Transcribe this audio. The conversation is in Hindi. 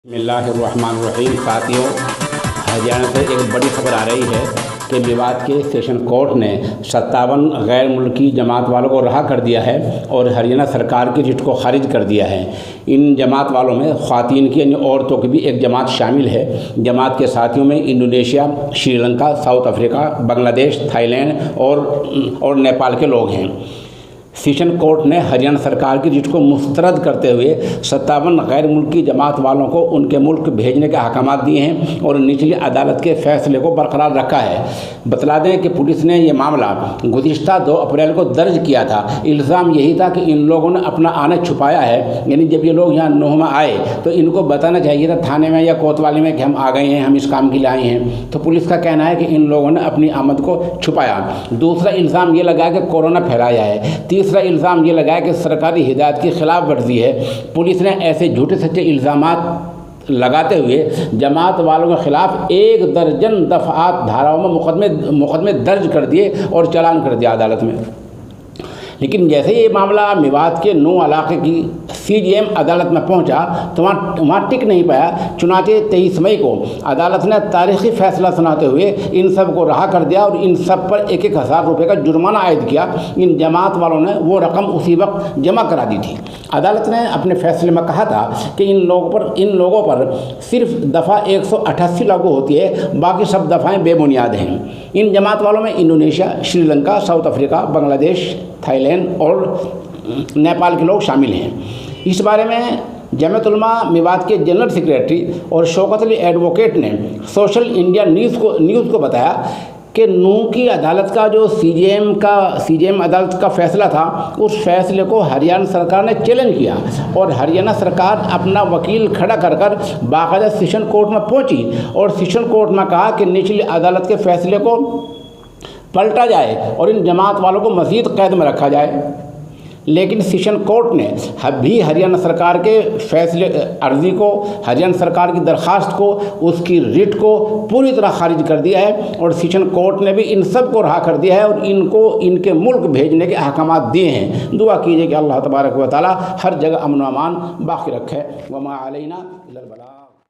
बिस्मिल्लाहिर्रहमानिर्रहीम। साथियों, हरियाणा से एक बड़ी खबर आ रही है कि मेवात के सेशन कोर्ट ने 57 गैर मुल्की जमात वालों को रहा कर दिया है और हरियाणा सरकार की रिट को खारिज कर दिया है। इन जमात वालों में ख़वातीन की यानी औरतों की भी एक जमात शामिल है। जमात के साथियों में Indonesia, Sri Lanka, south Africa, Bangladesh, Thailand और नेपाल के लोग हैं। सेशन कोर्ट ने हरियाणा सरकार की रिट को मुस्तरद करते हुए 57 गैर मुल्की जमात वालों को उनके मुल्क भेजने के अहकाम दिए हैं और निचली अदालत के फैसले को बरकरार रखा है। बतला दें कि पुलिस ने यह मामला गुज़िश्ता 2 अप्रैल को दर्ज किया था। इल्ज़ाम यही था कि इन लोगों ने अपना आना छुपाया है, यानी जब ये लोग यहाँ नोहमा आए तो इनको बताना चाहिए था थाने में या कोतवाली में कि हम आ गए हैं, हम इस काम के लिए आए हैं। तो पुलिस का कहना है कि इन लोगों ने अपनी आमद को छुपाया। दूसरा इल्ज़ाम ये लगा कि कोरोना फैलाया है। तीसरा इल्ज़ाम ये लगाया कि सरकारी हिदायत की खिलाफ वर्जी है। पुलिस ने ऐसे झूठे सच्चे इल्ज़ामात लगाते हुए जमात वालों के खिलाफ 1 दर्जन दफ़ात धाराओं में मुकदमे दर्ज कर दिए और चालान कर दिया अदालत में। लेकिन जैसे ये मामला मेवात के 9 इलाके की CJM अदालत में पहुंचा तो वहाँ टिक नहीं पाया। चुनाचे 23 मई को अदालत ने तारीखी फैसला सुनाते हुए इन सब को रहा कर दिया और इन सब पर 1-1 हज़ार रुपये का जुर्माना आयद किया। इन जमात वालों ने वो रकम उसी वक्त जमा करा दी थी। अदालत ने अपने फैसले में कहा था कि इन लोगों पर सिर्फ दफ़ा 188 लागू होती है, बाकी सब दफ़ाएँ बेबुनियाद हैं। इन जमात वालों में Indonesia, Sri Lanka, south Africa, Bangladesh, Thailand और नेपाल के लोग शामिल हैं। इस बारे में जमीयत उलमा मेवात के जनरल सेक्रेटरी और शौकत अली एडवोकेट ने सोशल इंडिया न्यूज़ को बताया कि नूह की अदालत का जो CJM अदालत का फ़ैसला था, उस फैसले को हरियाणा सरकार ने चैलेंज किया और हरियाणा सरकार अपना वकील खड़ा कर बाकायदा सेशन कोर्ट में पहुंची और सेशन कोर्ट में कहा कि निचली अदालत के फैसले को पलटा जाए और इन जमात वालों को मज़ीद कैद में रखा जाए। लेकिन सेशन कोर्ट ने भी हरियाणा सरकार के फैसले अर्जी को, हरियाणा सरकार की दरख्वास्त को, उसकी रिट को पूरी तरह खारिज कर दिया है और सेशन कोर्ट ने भी इन सब को रहा कर दिया है और इनको इनके मुल्क भेजने के अहकाम दिए हैं। दुआ कीजिए कि अल्लाह तबारक व तआला हर जगह अमन व अमान बाकी रखे। वमा अलैना इल्लल बलाग।